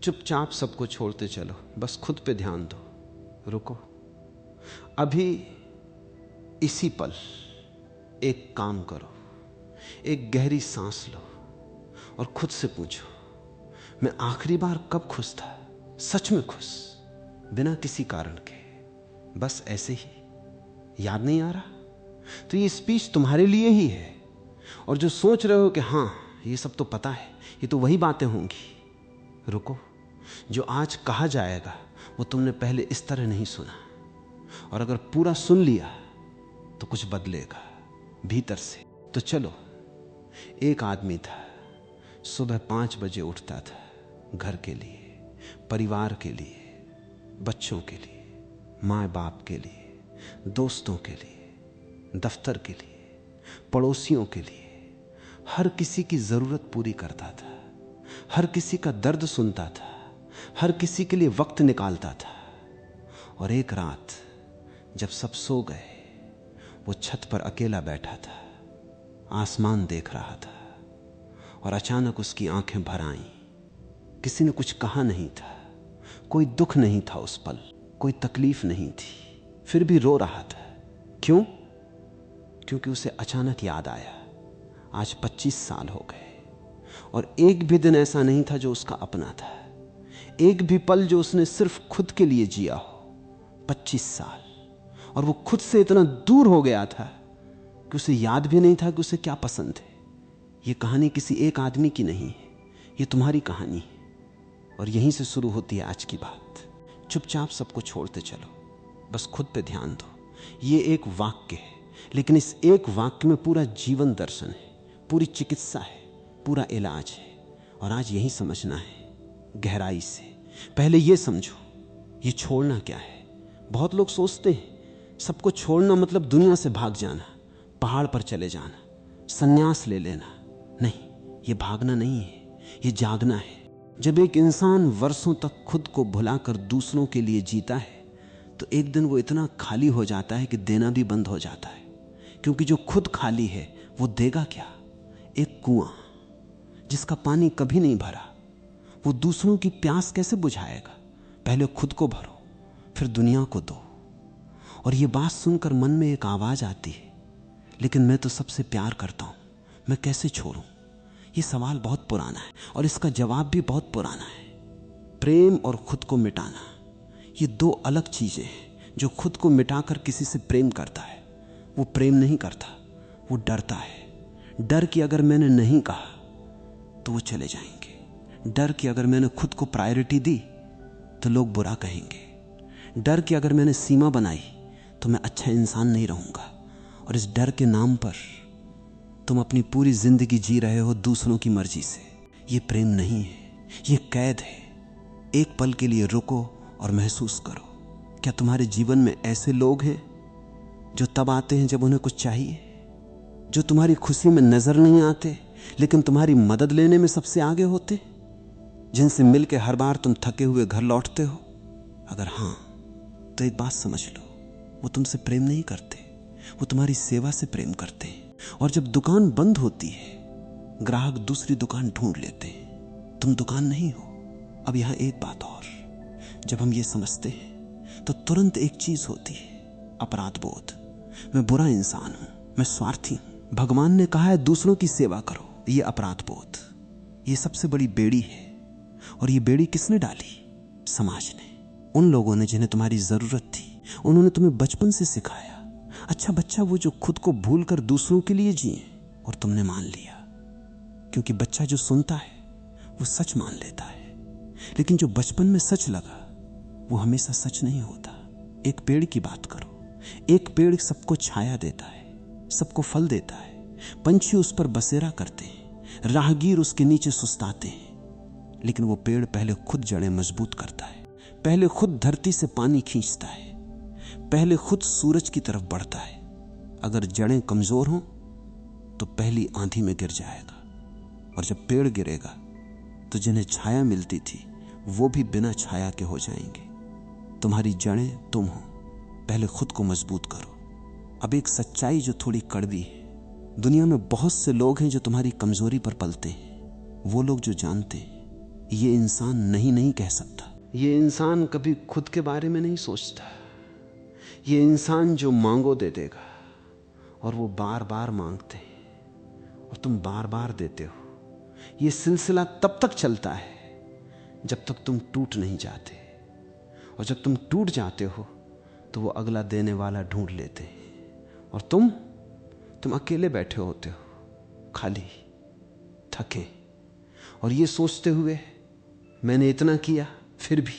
चुपचाप सबको छोड़ते चलो, बस खुद पे ध्यान दो। रुको, अभी इसी पल एक काम करो, एक गहरी सांस लो और खुद से पूछो, मैं आखिरी बार कब खुश था? सच में खुश, बिना किसी कारण के, बस ऐसे ही। याद नहीं आ रहा? तो ये स्पीच तुम्हारे लिए ही है। और जो सोच रहे हो कि हां ये सब तो पता है, ये तो वही बातें होंगी, रुको, जो आज कहा जाएगा वो तुमने पहले इस तरह नहीं सुना, और अगर पूरा सुन लिया तो कुछ बदलेगा भीतर से। तो चलो, एक आदमी था, सुबह 5 बजे उठता था, घर के लिए, परिवार के लिए, बच्चों के लिए, माँ बाप के लिए, दोस्तों के लिए, दफ्तर के लिए, पड़ोसियों के लिए, हर किसी की जरूरत पूरी करता था, हर किसी का दर्द सुनता था, हर किसी के लिए वक्त निकालता था। और एक रात जब सब सो गए, वो छत पर अकेला बैठा था, आसमान देख रहा था, और अचानक उसकी आंखें भर आईं। किसी ने कुछ कहा नहीं था, कोई दुख नहीं था उस पल, कोई तकलीफ नहीं थी, फिर भी रो रहा था। क्यों? क्योंकि उसे अचानक याद आया, आज 25 साल हो गए और एक भी दिन ऐसा नहीं था जो उसका अपना था, एक भी पल जो उसने सिर्फ खुद के लिए जिया हो। 25 साल, और वो खुद से इतना दूर हो गया था कि उसे याद भी नहीं था कि उसे क्या पसंद है। ये कहानी किसी एक आदमी की नहीं है, ये तुम्हारी कहानी है, और यहीं से शुरू होती है आज की बात। चुपचाप सबको छोड़ते चलो, बस खुद पे ध्यान दो। ये एक वाक्य है, लेकिन इस एक वाक्य में पूरा जीवन दर्शन है, पूरी चिकित्सा है, पूरा इलाज है, और आज यही समझना है गहराई से। पहले ये समझो, ये छोड़ना क्या है। बहुत लोग सोचते हैं सबको छोड़ना मतलब दुनिया से भाग जाना, पहाड़ पर चले जाना, संन्यास ले लेना। नहीं, ये भागना नहीं है, ये जागना है। जब एक इंसान वर्षों तक खुद को भुलाकर दूसरों के लिए जीता है, तो एक दिन वो इतना खाली हो जाता है कि देना भी बंद हो जाता है। क्योंकि जो खुद खाली है वो देगा क्या? एक कुआं जिसका पानी कभी नहीं भरा, वो दूसरों की प्यास कैसे बुझाएगा? पहले खुद को भरो, फिर दुनिया को दो। और ये बात सुनकर मन में एक आवाज आती है, लेकिन मैं तो सबसे प्यार करता हूं, मैं कैसे छोड़ूं? ये सवाल बहुत पुराना है और इसका जवाब भी बहुत पुराना है। प्रेम और खुद को मिटाना, ये दो अलग चीजें हैं। जो खुद को मिटाकर किसी से प्रेम करता है वो प्रेम नहीं करता, वो डरता है। डर कि अगर मैंने नहीं कहा तो वो चले जाएंगे, डर कि अगर मैंने खुद को प्रायोरिटी दी तो लोग बुरा कहेंगे, डर कि अगर मैंने सीमा बनाई तो मैं अच्छा इंसान नहीं रहूंगा। और इस डर के नाम पर तुम अपनी पूरी जिंदगी जी रहे हो दूसरों की मर्जी से। ये प्रेम नहीं है, ये कैद है। एक पल के लिए रुको और महसूस करो, क्या तुम्हारे जीवन में ऐसे लोग हैं जो तब आते हैं जब उन्हें कुछ चाहिए, जो तुम्हारी खुशी में नजर नहीं आते लेकिन तुम्हारी मदद लेने में सबसे आगे होते, जिनसे मिलकर हर बार तुम थके हुए घर लौटते हो? अगर हां, तो एक बात समझ लो, वो तुमसे प्रेम नहीं करते, वो तुम्हारी सेवा से प्रेम करते हैं। और जब दुकान बंद होती है, ग्राहक दूसरी दुकान ढूंढ लेते हैं, तुम दुकान नहीं हो। अब यहां एक बात और, जब हम ये समझते हैं तो तुरंत एक चीज होती है, अपराध बोध। मैं बुरा इंसान हूं, मैं स्वार्थी हूं। भगवान ने कहा है दूसरों की सेवा करो, ये अपराध बोध, ये सबसे बड़ी बेड़ी है। और ये बेड़ी किसने डाली? समाज ने, उन लोगों ने जिन्हें तुम्हारी जरूरत थी। उन्होंने तुम्हें बचपन से सिखाया, अच्छा बच्चा वो जो खुद को भूलकर दूसरों के लिए जिए, और तुमने मान लिया। क्योंकि बच्चा जो सुनता है वो सच मान लेता है, लेकिन जो बचपन में सच लगा वो हमेशा सच नहीं होता। एक पेड़ की बात करो, एक पेड़ सबको छाया देता है, सबको फल देता है, पंछी उस पर बसेरा करते हैं, राहगीर उसके नीचे सुस्ताते हैं, लेकिन वो पेड़ पहले खुद जड़ें मजबूत करता है, पहले खुद धरती से पानी खींचता है, पहले खुद सूरज की तरफ बढ़ता है। अगर जड़ें कमजोर हों तो पहली आंधी में गिर जाएगा, और जब पेड़ गिरेगा तो जिन्हें छाया मिलती थी वो भी बिना छाया के हो जाएंगे। तुम्हारी जड़ें तुम हो, पहले खुद को मजबूत करो। अब एक सच्चाई जो थोड़ी कड़वी है, दुनिया में बहुत से लोग हैं जो तुम्हारी कमजोरी पर पलते हैं। वो लोग जो जानते हैं ये इंसान नहीं कह सकता। ये इंसान कभी खुद के बारे में नहीं सोचता। ये इंसान जो मांगो दे देगा, और वो बार बार मांगते हैं और तुम बार बार देते हो। ये सिलसिला तब तक चलता है जब तक तुम टूट नहीं जाते, और जब तुम टूट जाते हो तो वो अगला देने वाला ढूंढ लेते हैं, और तुम अकेले बैठे होते हो, खाली, थके, और ये सोचते हुए मैंने इतना किया, फिर भी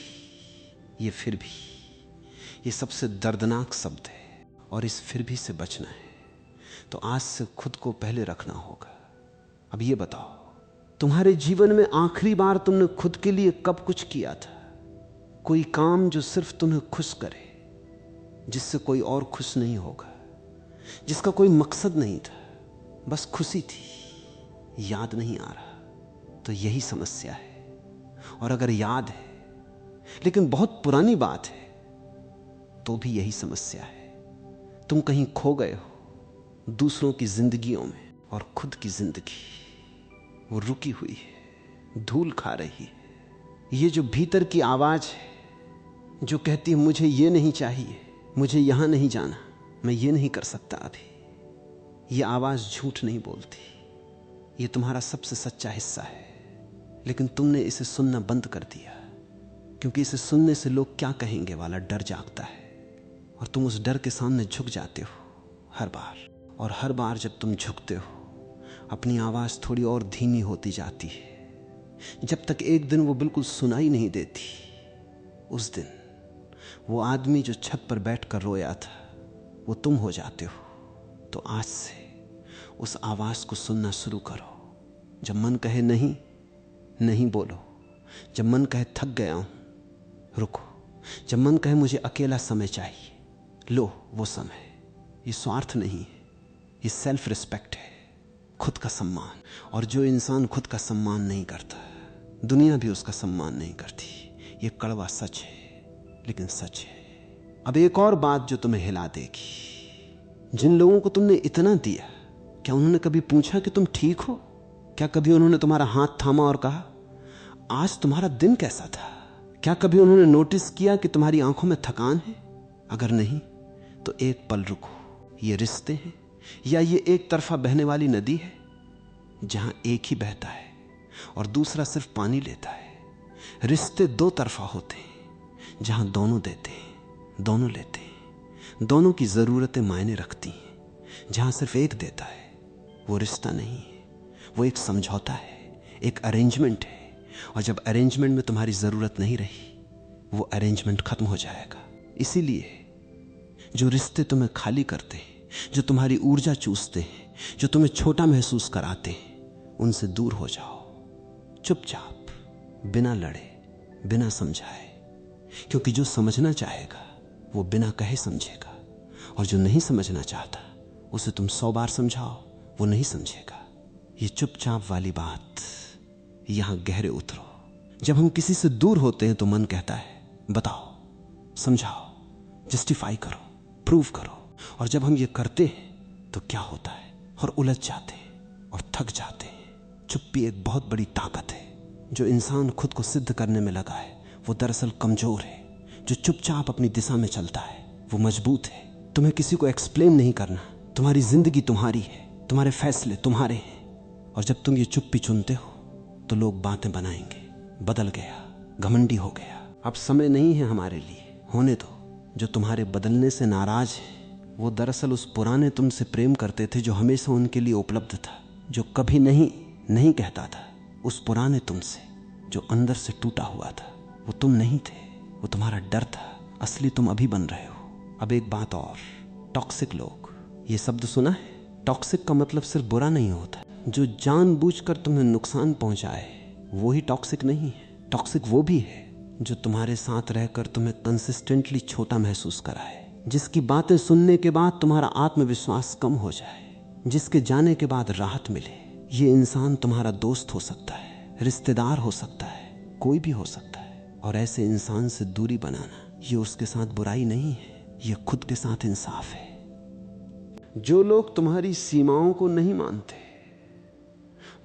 ये सबसे दर्दनाक शब्द है। और इस फिर भी से बचना है तो आज से खुद को पहले रखना होगा। अब ये बताओ, तुम्हारे जीवन में आखिरी बार तुमने खुद के लिए कब कुछ किया था? कोई काम जो सिर्फ तुम्हें खुश करे, जिससे कोई और खुश नहीं होगा, जिसका कोई मकसद नहीं था, बस खुशी थी, याद नहीं आ रहा। तो यही समस्या है। और अगर याद है लेकिन बहुत पुरानी बात है तो भी यही समस्या है। तुम कहीं खो गए हो दूसरों की जिंदगियों में, और खुद की जिंदगी वो रुकी हुई है, धूल खा रही है। ये जो भीतर की आवाज है जो कहती है मुझे ये नहीं चाहिए, मुझे यहां नहीं जाना, मैं ये नहीं कर सकता अभी, ये आवाज झूठ नहीं बोलती। ये तुम्हारा सबसे सच्चा हिस्सा है, लेकिन तुमने इसे सुनना बंद कर दिया, क्योंकि इसे सुनने से लोग क्या कहेंगे वाला डर जागता है, और तुम उस डर के सामने झुक जाते हो हर बार। और हर बार जब तुम झुकते हो अपनी आवाज थोड़ी और धीमी होती जाती है, जब तक एक दिन वो बिल्कुल सुनाई नहीं देती। उस दिन वो आदमी जो छत पर बैठकर रोया था वो तुम हो जाते हो। तो आज से उस आवाज को सुनना शुरू करो। जब मन कहे नहीं, नहीं बोलो। जब मन कहे थक गया हूं, रुको। जब मन कहे मुझे अकेला समय चाहिए, लो वो समय। ये स्वार्थ नहीं है, ये सेल्फ रिस्पेक्ट है, खुद का सम्मान। और जो इंसान खुद का सम्मान नहीं करता, दुनिया भी उसका सम्मान नहीं करती। ये कड़वा सच है, लेकिन सच है। अब एक और बात जो तुम्हें हिला देगी। जिन लोगों को तुमने इतना दिया, क्या उन्होंने कभी पूछा कि तुम ठीक हो? क्या कभी उन्होंने तुम्हारा हाथ थामा और कहा आज तुम्हारा दिन कैसा था? क्या कभी उन्होंने नोटिस किया कि तुम्हारी आंखों में थकान है? अगर नहीं तो एक पल रुको। ये रिश्ते हैं या ये एक तरफा बहने वाली नदी है जहां एक ही बहता है और दूसरा सिर्फ पानी लेता है? रिश्ते दो तरफा होते हैं जहां दोनों देते हैं, दोनों लेते हैं, दोनों की जरूरतें मायने रखती हैं। जहां सिर्फ एक देता है वो रिश्ता नहीं है, वो एक समझौता है, एक अरेंजमेंट है। और जब अरेंजमेंट में तुम्हारी जरूरत नहीं रही, वो अरेंजमेंट खत्म हो जाएगा। इसीलिए जो रिश्ते तुम्हें खाली करते हैं, जो तुम्हारी ऊर्जा चूसते हैं, जो तुम्हें छोटा महसूस कराते हैं, उनसे दूर हो जाओ, चुपचाप, बिना लड़े, बिना समझाए। क्योंकि जो समझना चाहेगा वो बिना कहे समझेगा, और जो नहीं समझना चाहता उसे तुम 100 बार समझाओ वो नहीं समझेगा। ये चुपचाप वाली बात, यहां गहरे उतरो। जब हम किसी से दूर होते हैं तो मन कहता है बताओ, समझाओ, जस्टिफाई करो, प्रूव करो। और जब हम ये करते हैं तो क्या होता है? और उलझ जाते हैं और थक जाते हैं। चुप्पी एक बहुत बड़ी ताकत है। जो इंसान खुद को सिद्ध करने में लगा है वो दरअसल कमजोर है। जो चुपचाप अपनी दिशा में चलता है वो मजबूत है। तुम्हें किसी को एक्सप्लेन नहीं करना। तुम्हारी जिंदगी तुम्हारी है, तुम्हारे फैसले तुम्हारे हैं। और जब तुम ये चुप्पी चुनते हो तो लोग बातें बनाएंगे, बदल गया, घमंडी हो गया, अब समय नहीं है हमारे लिए, होने दो। जो तुम्हारे बदलने से नाराज है वो दरअसल उस पुराने तुमसे प्रेम करते थे जो हमेशा उनके लिए उपलब्ध था, जो कभी नहीं कहता था। उस पुराने तुमसे जो अंदर से टूटा हुआ था, वो तुम नहीं थे, वो तुम्हारा डर था। असली तुम अभी बन रहे हो। अब एक बात और, टॉक्सिक लोग, ये शब्द सुना है? टॉक्सिक का मतलब सिर्फ बुरा नहीं होता। जो जानबूझकर तुम्हें नुकसान पहुंचाए वो ही टॉक्सिक नहीं है। टॉक्सिक वो भी है जो तुम्हारे साथ रहकर तुम्हें कंसिस्टेंटली छोटा महसूस कराए, जिसकी बातें सुनने के बाद तुम्हारा आत्मविश्वास कम हो जाए, जिसके जाने के बाद राहत मिले। ये इंसान तुम्हारा दोस्त हो सकता है, रिश्तेदार हो सकता है, कोई भी हो सकता है। और ऐसे इंसान से दूरी बनाना ये उसके साथ बुराई नहीं है, ये खुद के साथ इंसाफ है। जो लोग तुम्हारी सीमाओं को नहीं मानते,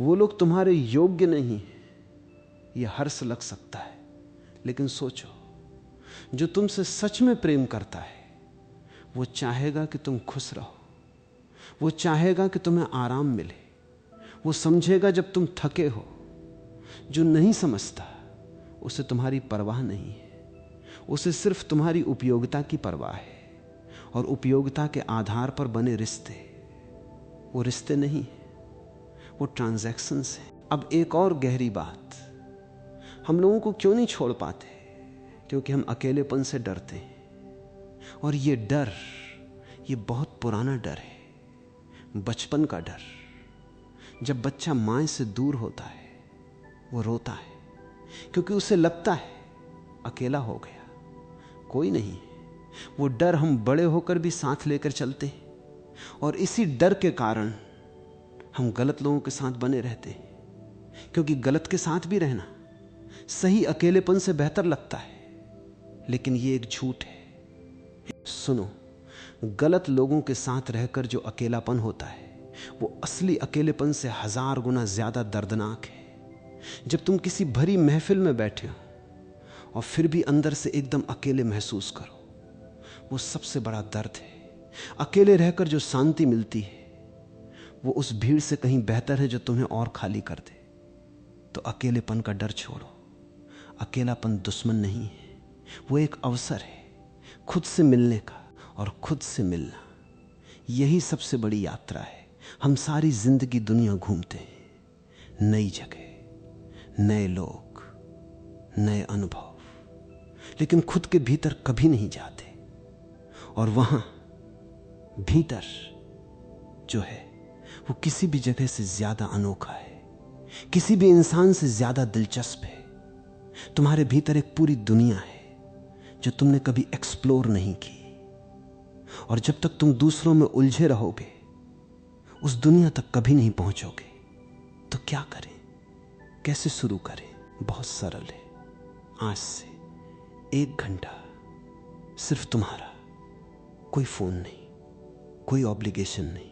वो लोग तुम्हारे योग्य नहीं हैं। यह हर्ष लग सकता है, लेकिन सोचो, जो तुमसे सच में प्रेम करता है वो चाहेगा कि तुम खुश रहो, वो चाहेगा कि तुम्हें आराम मिले, वो समझेगा जब तुम थके हो। जो नहीं समझता उसे तुम्हारी परवाह नहीं है, उसे सिर्फ तुम्हारी उपयोगिता की परवाह है, और उपयोगिता के आधार पर बने रिश्ते वो रिश्ते नहीं है, वो ट्रांजैक्शंस हैं। अब एक और गहरी बात, हम लोगों को क्यों नहीं छोड़ पाते? क्योंकि हम अकेलेपन से डरते हैं, और ये डर, ये बहुत पुराना डर है, बचपन का डर। जब बच्चा मां से दूर होता है वो रोता है, क्योंकि उसे लगता है अकेला हो गया, कोई नहीं है। वो डर हम बड़े होकर भी साथ लेकर चलते हैं, और इसी डर के कारण हम गलत लोगों के साथ बने रहते हैं, क्योंकि गलत के साथ भी रहना सही अकेलेपन से बेहतर लगता है, लेकिन ये एक झूठ है। सुनो, गलत लोगों के साथ रहकर जो अकेलापन होता है वो असली अकेलेपन से 1000 गुना ज्यादा दर्दनाक है। जब तुम किसी भरी महफिल में बैठे हो और फिर भी अंदर से एकदम अकेले महसूस करो, वो सबसे बड़ा दर्द है। अकेले रहकर जो शांति मिलती है वो उस भीड़ से कहीं बेहतर है जो तुम्हें और खाली कर दे। तो अकेलेपन का डर छोड़ो। अकेलापन दुश्मन नहीं है, वो एक अवसर है खुद से मिलने का, और खुद से मिलना यही सबसे बड़ी यात्रा है। हम सारी जिंदगी दुनिया घूमते हैं, नई जगह, नए लोग, नए अनुभव, लेकिन खुद के भीतर कभी नहीं जाते। और वहां भीतर जो है वो किसी भी जगह से ज्यादा अनोखा है, किसी भी इंसान से ज्यादा दिलचस्प है। तुम्हारे भीतर एक पूरी दुनिया है जो तुमने कभी एक्सप्लोर नहीं की, और जब तक तुम दूसरों में उलझे रहोगे उस दुनिया तक कभी नहीं पहुंचोगे। तो क्या करें, कैसे शुरू करें? बहुत सरल है। आज से 1 घंटा सिर्फ तुम्हारा, कोई फोन नहीं, कोई ऑब्लिगेशन नहीं,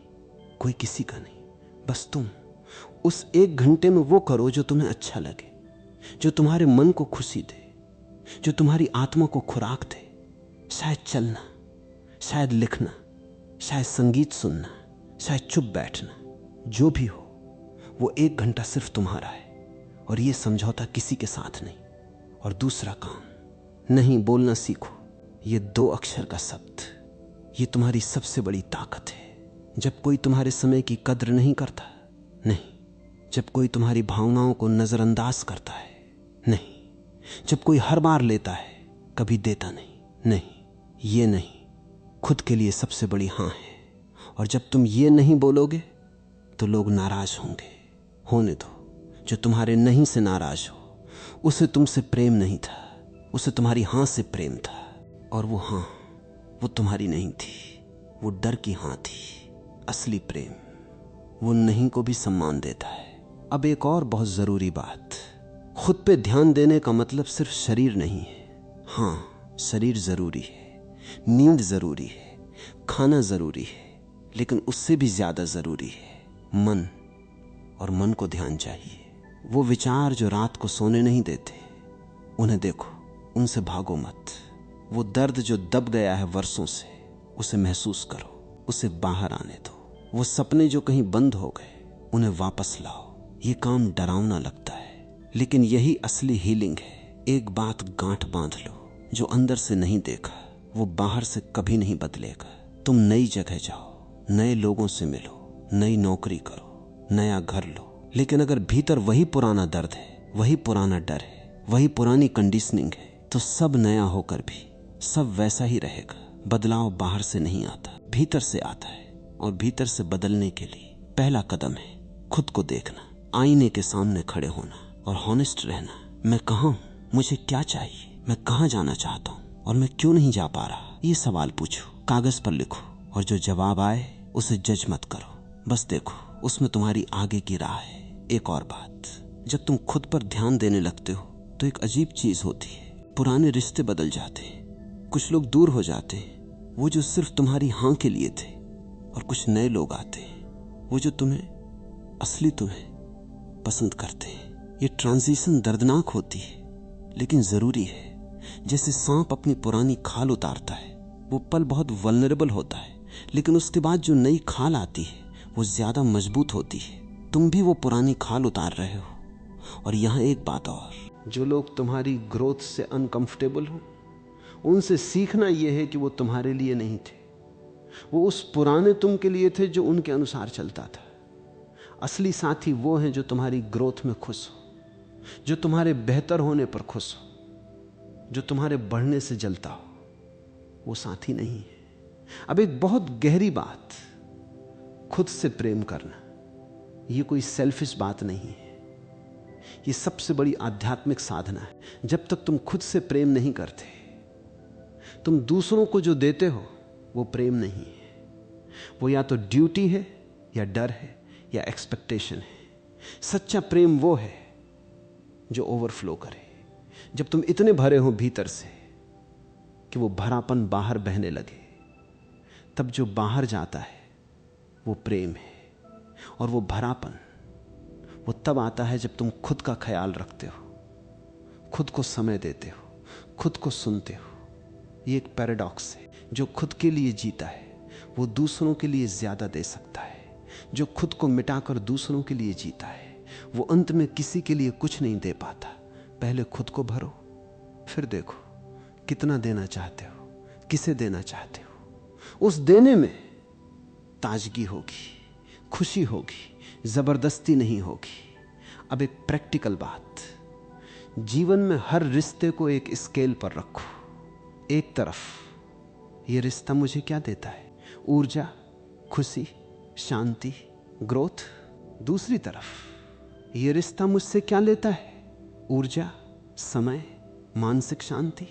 कोई किसी का नहीं, बस तुम। उस 1 घंटे में वो करो जो तुम्हें अच्छा लगे, जो तुम्हारे मन को खुशी दे, जो तुम्हारी आत्मा को खुराक दे। शायद चलना, शायद लिखना, शायद संगीत सुनना, शायद चुप बैठना, जो भी हो वो 1 घंटा सिर्फ तुम्हारा है, और ये समझौता किसी के साथ नहीं। और दूसरा काम, नहीं बोलना सीखो। ये 2 अक्षर का शब्द, ये तुम्हारी सबसे बड़ी ताकत है। जब कोई तुम्हारे समय की कद्र नहीं करता, नहीं। जब कोई तुम्हारी भावनाओं को नजरअंदाज करता है, नहीं। जब कोई हर बार लेता है, कभी देता नहीं, ये नहीं खुद के लिए सबसे बड़ी हां है। और जब तुम ये नहीं बोलोगे तो लोग नाराज होंगे। होने दो। जो तुम्हारे नहीं से नाराज हो उसे तुमसे प्रेम नहीं था, उसे तुम्हारी हां से प्रेम था। और वो हां, वो तुम्हारी नहीं थी, वो डर की हां थी। असली प्रेम वो नहीं को भी सम्मान देता है। अब एक और बहुत जरूरी बात, खुद पे ध्यान देने का मतलब सिर्फ शरीर नहीं है। हां, शरीर जरूरी है, नींद जरूरी है, खाना जरूरी है, लेकिन उससे भी ज्यादा जरूरी है मन। और मन को ध्यान चाहिए। वो विचार जो रात को सोने नहीं देते, उन्हें देखो, उनसे भागो मत। वो दर्द जो दब गया है वर्षों से, उसे महसूस करो, उसे बाहर आने दो। वो सपने जो कहीं बंद हो गए, उन्हें वापस लाओ। ये काम डरावना लगता है, लेकिन यही असली हीलिंग है। एक बात गांठ बांध लो, जो अंदर से नहीं देखा वो बाहर से कभी नहीं बदलेगा। तुम नई जगह जाओ, नए लोगों से मिलो, नई नौकरी करो, नया घर लो, लेकिन अगर भीतर वही पुराना दर्द है, वही पुराना डर है, वही पुरानी कंडीशनिंग है, तो सब नया होकर भी सब वैसा ही रहेगा। बदलाव बाहर से नहीं आता, भीतर से आता है। और भीतर से बदलने के लिए पहला कदम है खुद को देखना, आईने के सामने खड़े होना और हॉनेस्ट रहना। मैं कहाँ हूँ, मुझे क्या चाहिए, मैं कहाँ जाना चाहता हूँ और मैं क्यों नहीं जा पा रहा। ये सवाल पूछो, कागज पर लिखो, और जो जवाब आए उसे जज मत करो, बस देखो, उसमें तुम्हारी आगे की राह है। एक और बात, जब तुम खुद पर ध्यान देने लगते हो तो एक अजीब चीज होती है, पुराने रिश्ते बदल जाते हैं, कुछ लोग दूर हो जाते हैं, वो जो सिर्फ तुम्हारी हाँ के लिए थे, और कुछ नए लोग आते हैं, वो जो तुम्हें असली तुम्हें पसंद करते हैं। ये ट्रांजिशन दर्दनाक होती है लेकिन जरूरी है। जैसे सांप अपनी पुरानी खाल उतारता है, वो पल बहुत वल्नरेबल होता है, लेकिन उसके बाद जो नई खाल आती है वो ज्यादा मजबूत होती है। तुम भी वो पुरानी खाल उतार रहे हो। और यहां एक बात और, जो लोग तुम्हारी ग्रोथ से अनकंफर्टेबल हो, उनसे सीखना यह है कि वो तुम्हारे लिए नहीं थे, वो उस पुराने तुम के लिए थे जो उनके अनुसार चलता था। असली साथी वो हैं जो तुम्हारी ग्रोथ में खुश हो, जो तुम्हारे बेहतर होने पर खुश हो, जो तुम्हारे बढ़ने से जलता हो। वो साथी नहीं है। अब एक बहुत गहरी बात, खुद से प्रेम करना, ये कोई सेल्फिश बात नहीं है, ये सबसे बड़ी आध्यात्मिक साधना है। जब तक तुम खुद से प्रेम नहीं करते, तुम दूसरों को जो देते हो वो प्रेम नहीं है। वो या तो ड्यूटी है, या डर है, या एक्सपेक्टेशन है। सच्चा प्रेम वो है जो ओवरफ्लो करे। जब तुम इतने भरे हो भीतर से कि वो भरापन बाहर बहने लगे, तब जो बाहर जाता है वो प्रेम है। और वो भरापन वो तब आता है जब तुम खुद का ख्याल रखते हो, खुद को समय देते हो, खुद को सुनते हो। ये एक पैराडॉक्स है। जो खुद के लिए जीता है वो दूसरों के लिए ज्यादा दे सकता है। जो खुद को मिटाकर दूसरों के लिए जीता है वो अंत में किसी के लिए कुछ नहीं दे पाता। पहले खुद को भरो, फिर देखो कितना देना चाहते हो, किसे देना चाहते हो। उस देने में ताजगी होगी, खुशी होगी, जबरदस्ती नहीं होगी। अब एक प्रैक्टिकल बात, जीवन में हर रिश्ते को एक स्केल पर रखो। एक तरफ ये रिश्ता मुझे क्या देता है, ऊर्जा, खुशी, शांति, ग्रोथ। दूसरी तरफ ये रिश्ता मुझसे क्या लेता है, ऊर्जा, समय, मानसिक शांति।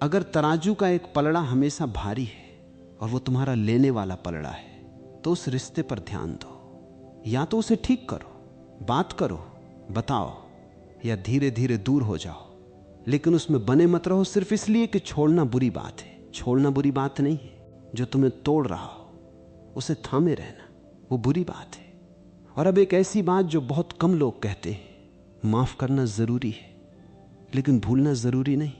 अगर तराजू का एक पलड़ा हमेशा भारी है और वो तुम्हारा लेने वाला पलड़ा है, तो उस रिश्ते पर ध्यान दो। या तो उसे ठीक करो, बात करो, बताओ, या धीरे धीरे दूर हो जाओ। लेकिन उसमें बने मत रहो सिर्फ इसलिए कि छोड़ना बुरी बात है। छोड़ना बुरी बात नहीं है। जो तुम्हें तोड़ रहा हो उसे थामे रहना, वो बुरी बात है। और अब एक ऐसी बात जो बहुत कम लोग कहते हैं, माफ करना जरूरी है लेकिन भूलना जरूरी नहीं।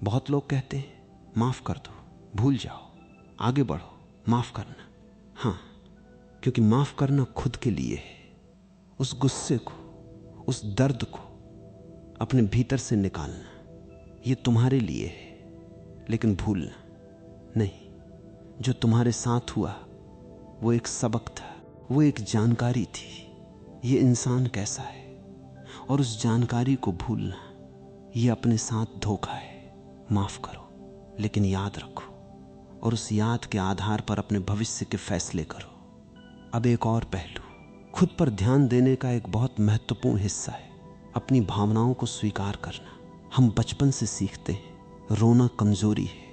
बहुत लोग कहते हैं माफ कर दो, भूल जाओ, आगे बढ़ो। माफ करना, हाँ, क्योंकि माफ करना खुद के लिए है। उस गुस्से को, उस दर्द को अपने भीतर से निकालना, ये तुम्हारे लिए है। लेकिन भूलना नहीं। जो तुम्हारे साथ हुआ वो एक सबक था, वो एक जानकारी थी, ये इंसान कैसा है। और उस जानकारी को भूलना ये अपने साथ धोखा है। माफ करो, लेकिन याद रखो, और उस याद के आधार पर अपने भविष्य के फैसले करो। अब एक और पहलू, खुद पर ध्यान देने का एक बहुत महत्वपूर्ण हिस्सा है अपनी भावनाओं को स्वीकार करना। हम बचपन से सीखते हैं रोना कमजोरी है,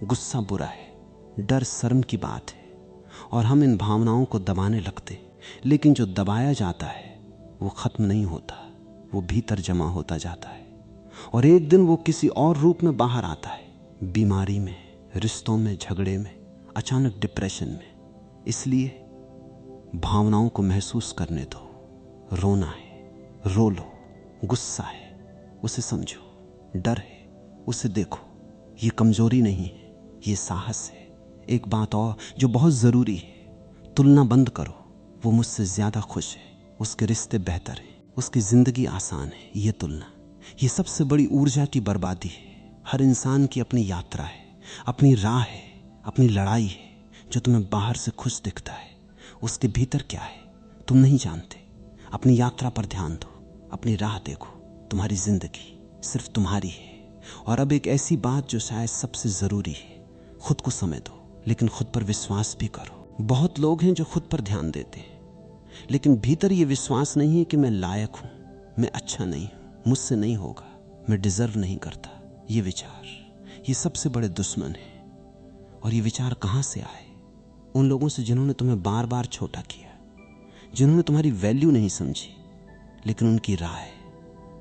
गुस्सा बुरा है, डर शर्म की बात है, और हम इन भावनाओं को दबाने लगते। लेकिन जो दबाया जाता है वो खत्म नहीं होता, वो भीतर जमा होता जाता है और एक दिन वो किसी और रूप में बाहर आता है। बीमारी में, रिश्तों में, झगड़े में, अचानक डिप्रेशन में। इसलिए भावनाओं को महसूस करने दो। रोना है, रो लो। गुस्सा है, उसे समझो। डर है, उसे देखो। ये कमजोरी नहीं है, ये साहस है। एक बात और जो बहुत जरूरी है, तुलना बंद करो। वो मुझसे ज्यादा खुश है, उसके रिश्ते बेहतर हैं, उसकी जिंदगी आसान है। ये तुलना, ये सबसे बड़ी ऊर्जा की बर्बादी है। हर इंसान की अपनी यात्रा है, अपनी राह है, अपनी लड़ाई है। जो तुम्हें बाहर से खुश दिखता है उसके भीतर क्या है तुम नहीं जानते। अपनी यात्रा पर ध्यान दो, अपनी राह देखो। तुम्हारी जिंदगी सिर्फ तुम्हारी है। और अब एक ऐसी बात जो शायद सबसे जरूरी है, खुद को समय दो, लेकिन खुद पर विश्वास भी करो। बहुत लोग हैं जो खुद पर ध्यान देते हैं, लेकिन भीतर ये विश्वास नहीं है कि मैं लायक हूं, मैं अच्छा नहीं हूं, मुझसे नहीं होगा, मैं डिजर्व नहीं करता। ये विचार, ये सबसे बड़े दुश्मन है। और ये विचार कहां से आए? उन लोगों से जिन्होंने तुम्हें बार बार छोटा किया, जिन्होंने तुम्हारी वैल्यू नहीं समझी। लेकिन उनकी राय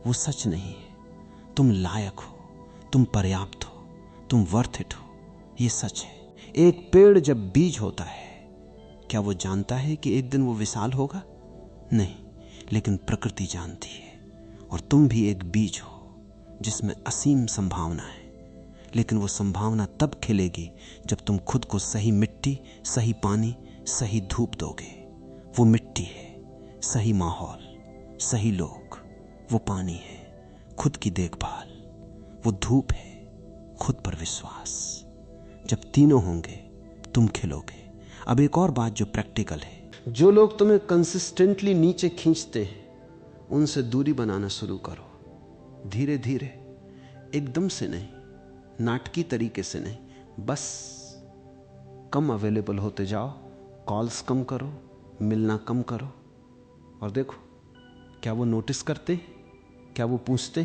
वो सच नहीं है। तुम लायक हो, तुम पर्याप्त हो, तुम वर्थ इट हो, ये सच है। एक पेड़ जब बीज होता है, क्या वो जानता है कि एक दिन वो विशाल होगा? नहीं, लेकिन प्रकृति जानती है। और तुम भी एक बीज हो जिसमें असीम संभावना है, लेकिन वो संभावना तब खिलेगी जब तुम खुद को सही मिट्टी, सही पानी, सही धूप दोगे। वो मिट्टी है, सही माहौल, सही लोग, वो पानी है, खुद की देखभाल, वो धूप है, खुद पर विश्वास। जब तीनों होंगे तुम खिलोगे। अब एक और बात जो प्रैक्टिकल है, जो लोग तुम्हें कंसिस्टेंटली नीचे खींचते हैं उनसे दूरी बनाना शुरू करो। धीरे धीरे, एकदम से नहीं, नाटकी तरीके से नहीं, बस कम अवेलेबल होते जाओ, कॉल्स कम करो, मिलना कम करो, और देखो क्या वो नोटिस करते, क्या वो पूछते,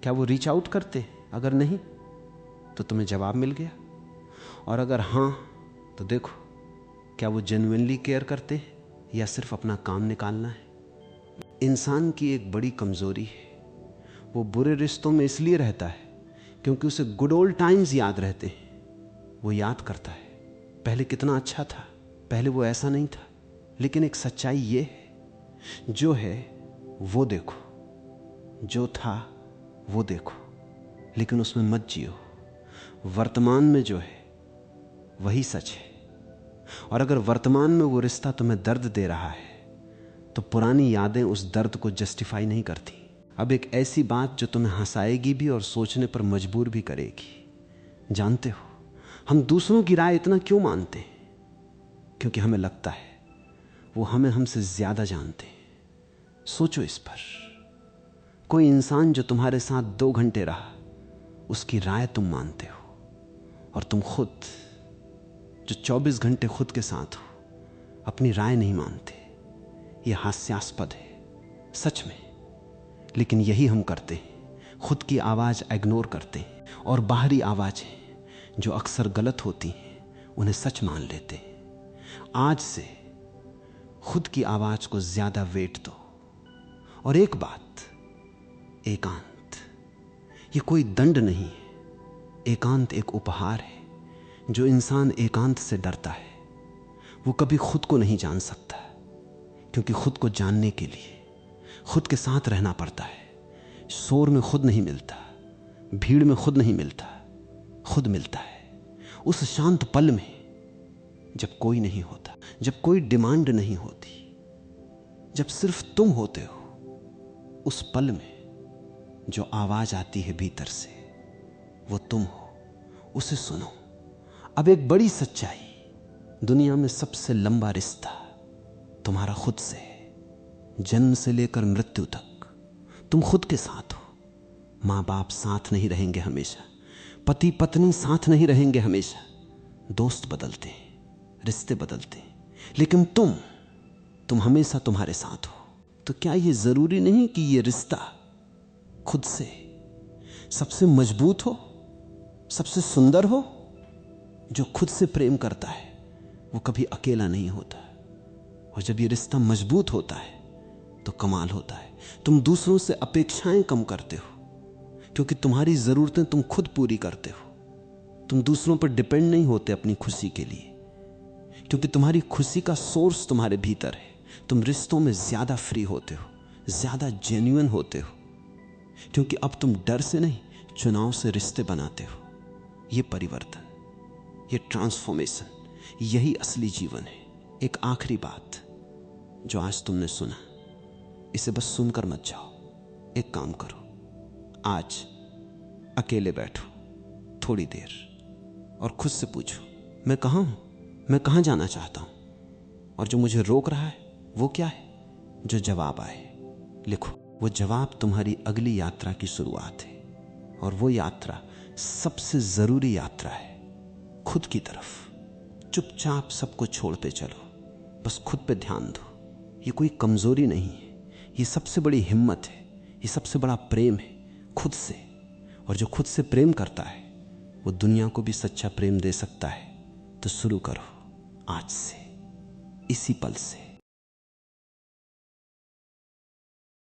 क्या वो रीच आउट करते। अगर नहीं तो तुम्हें जवाब मिल गया, और अगर हाँ तो देखो क्या वो जेन्युइनली केयर करते या सिर्फ अपना काम निकालना है। इंसान की एक बड़ी कमजोरी है, वो बुरे रिश्तों में इसलिए रहता है क्योंकि उसे गुड ओल्ड टाइम्स याद रहते हैं। वो याद करता है पहले कितना अच्छा था, पहले वो ऐसा नहीं था। लेकिन एक सच्चाई ये है, जो है वो देखो, जो था वो देखो, लेकिन उसमें मत जियो। वर्तमान में जो है वही सच है, और अगर वर्तमान में वो रिश्ता तुम्हें दर्द दे रहा है तो पुरानी यादें उस दर्द को जस्टिफाई नहीं करती। अब एक ऐसी बात जो तुम्हें हंसाएगी भी और सोचने पर मजबूर भी करेगी। जानते हो हम दूसरों की राय इतना क्यों मानते हैं? क्योंकि हमें लगता है वो हमें हमसे ज्यादा जानते हैं। सोचो इस पर। कोई इंसान जो तुम्हारे साथ 2 घंटे रहा, उसकी राय तुम मानते हो, और तुम खुद जो 24 घंटे खुद के साथ हो अपनी राय नहीं मानते। यह हास्यास्पद है सच में, लेकिन यही हम करते हैं। खुद की आवाज इग्नोर करते हैं, और बाहरी आवाजें जो अक्सर गलत होती हैं उन्हें सच मान लेते हैं। आज से खुद की आवाज को ज्यादा वेट दो। और एक बात, एकांत ये कोई दंड नहीं है। एकांत एक उपहार है। जो इंसान एकांत से डरता है वो कभी खुद को नहीं जान सकता, क्योंकि खुद को जानने के लिए खुद के साथ रहना पड़ता है। शोर में खुद नहीं मिलता, भीड़ में खुद नहीं मिलता, खुद मिलता है उस शांत पल में जब कोई नहीं होता, जब कोई डिमांड नहीं होती, जब सिर्फ तुम होते हो। उस पल में जो आवाज आती है भीतर से वो तुम हो, उसे सुनो। अब एक बड़ी सच्चाई, दुनिया में सबसे लंबा रिश्ता तुम्हारा खुद से है। जन्म से लेकर मृत्यु तक तुम खुद के साथ हो। माँ बाप साथ नहीं रहेंगे हमेशा, पति पत्नी साथ नहीं रहेंगे हमेशा, दोस्त बदलते हैं, रिश्ते बदलते हैं, लेकिन तुम हमेशा तुम्हारे साथ हो। तो क्या यह जरूरी नहीं कि यह रिश्ता खुद से सबसे मजबूत हो, सबसे सुंदर हो? जो खुद से प्रेम करता है वो कभी अकेला नहीं होता, और जब ये रिश्ता मजबूत होता है तो कमाल होता है। तुम दूसरों से अपेक्षाएं कम करते हो, क्योंकि तुम्हारी जरूरतें तुम खुद पूरी करते हो। तुम दूसरों पर डिपेंड नहीं होते अपनी खुशी के लिए, क्योंकि तुम्हारी खुशी का सोर्स तुम्हारे भीतर है। तुम रिश्तों में ज्यादा फ्री होते हो, ज्यादा जेन्युइन होते हो, क्योंकि अब तुम डर से नहीं, चुनाव से रिश्ते बनाते हो। ये परिवर्तन, ये ट्रांसफॉर्मेशन, यही असली जीवन है। एक आखिरी बात जो आज तुमने सुना, इसे बस सुनकर मत जाओ। एक काम करो, आज अकेले बैठो थोड़ी देर और खुद से पूछो, मैं कहाँ हूं, मैं कहाँ जाना चाहता हूं, और जो मुझे रोक रहा है वो क्या है? जो जवाब आए लिखो। वो जवाब तुम्हारी अगली यात्रा की शुरुआत है, और वो यात्रा सबसे जरूरी यात्रा है, खुद की तरफ। चुपचाप सबको छोड़ते चलो, बस खुद पे ध्यान दो। ये कोई कमजोरी नहीं है, ये सबसे बड़ी हिम्मत है, ये सबसे बड़ा प्रेम है खुद से। और जो खुद से प्रेम करता है वो दुनिया को भी सच्चा प्रेम दे सकता है। तो शुरू करो आज से, इसी पल से।